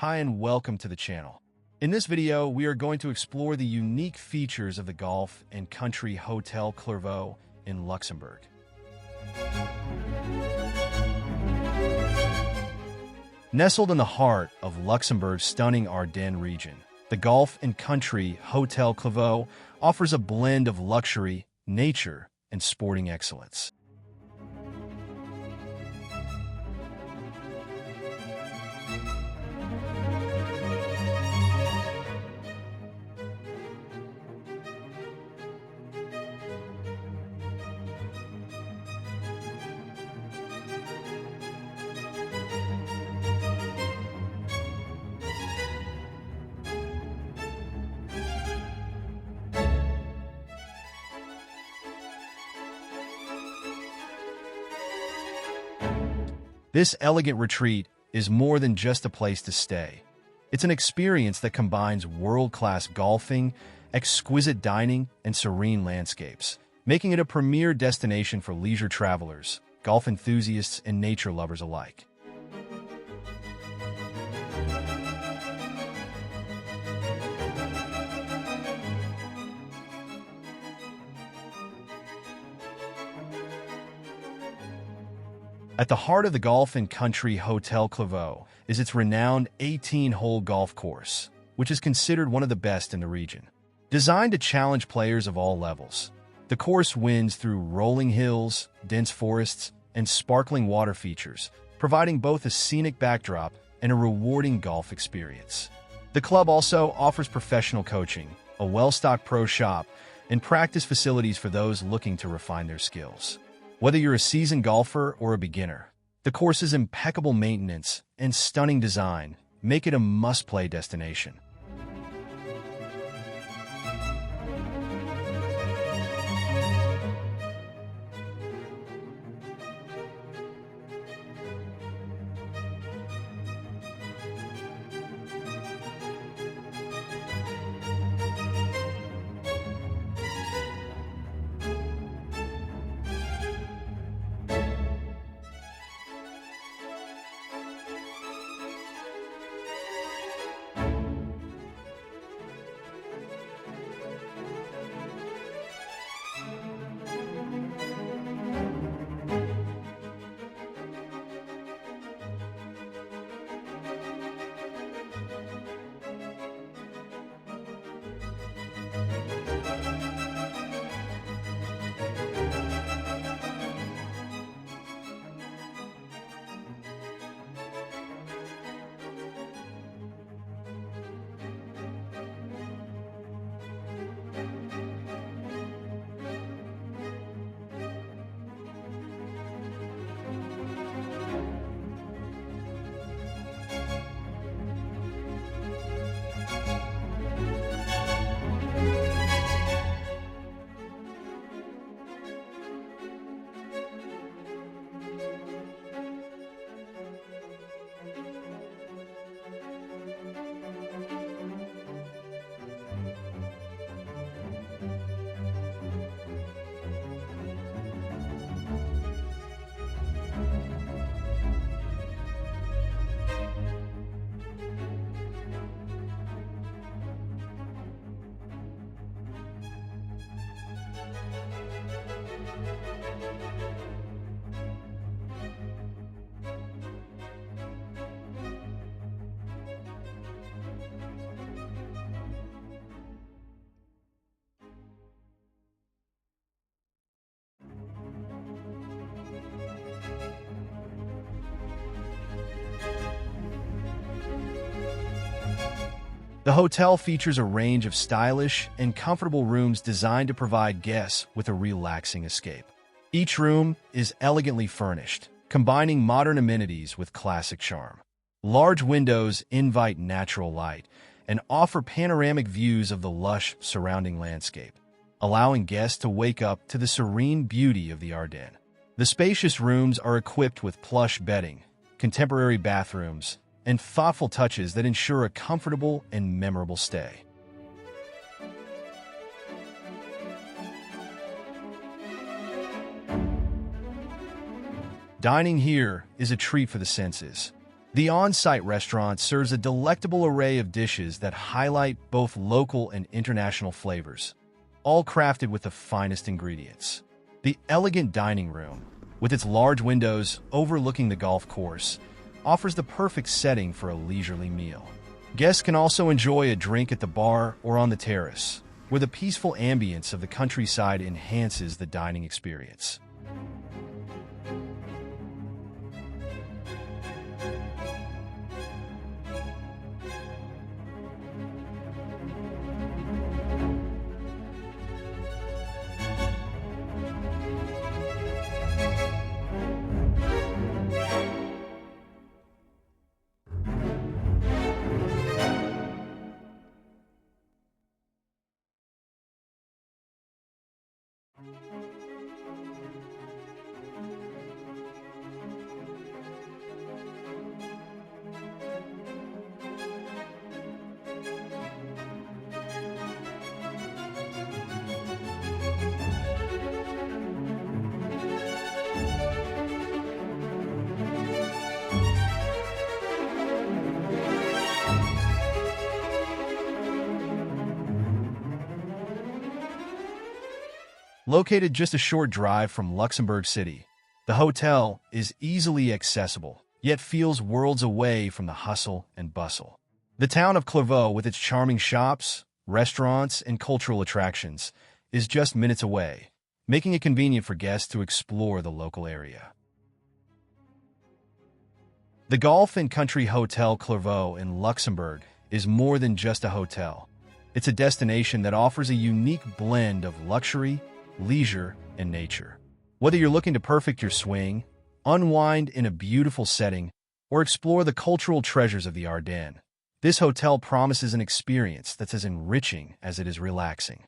Hi and welcome to the channel. In this video, we are going to explore the unique features of the Golf Country Hotel Clervaux in Luxembourg. Nestled in the heart of Luxembourg's stunning Ardennes region, the Golf Country Hotel Clervaux offers a blend of luxury, nature, and sporting excellence. This elegant retreat is more than just a place to stay. It's an experience that combines world-class golfing, exquisite dining, and serene landscapes, making it a premier destination for leisure travelers, golf enthusiasts, and nature lovers alike. At the heart of the Golf Country Hotel Clervaux is its renowned 18-hole golf course, which is considered one of the best in the region. Designed to challenge players of all levels, the course winds through rolling hills, dense forests, and sparkling water features, providing both a scenic backdrop and a rewarding golf experience. The club also offers professional coaching, a well-stocked pro shop, and practice facilities for those looking to refine their skills. Whether you're a seasoned golfer or a beginner, the course's impeccable maintenance and stunning design make it a must-play destination. The hotel features a range of stylish and comfortable rooms designed to provide guests with a relaxing escape. Each room is elegantly furnished, combining modern amenities with classic charm. Large windows invite natural light and offer panoramic views of the lush surrounding landscape, allowing guests to wake up to the serene beauty of the Ardennes. The spacious rooms are equipped with plush bedding, contemporary bathrooms, and thoughtful touches that ensure a comfortable and memorable stay. Dining here is a treat for the senses. The on-site restaurant serves a delectable array of dishes that highlight both local and international flavors, all crafted with the finest ingredients. The elegant dining room, with its large windows overlooking the golf course, offers the perfect setting for a leisurely meal. Guests can also enjoy a drink at the bar or on the terrace, where the peaceful ambience of the countryside enhances the dining experience. Located just a short drive from Luxembourg City, the hotel is easily accessible, yet feels worlds away from the hustle and bustle. The town of Clervaux, with its charming shops, restaurants, and cultural attractions, is just minutes away, making it convenient for guests to explore the local area. The Golf Country Hotel Clervaux in Luxembourg is more than just a hotel. It's a destination that offers a unique blend of luxury, leisure, and nature. Whether you're looking to perfect your swing, unwind in a beautiful setting, or explore the cultural treasures of the Ardennes, this hotel promises an experience that's as enriching as it is relaxing.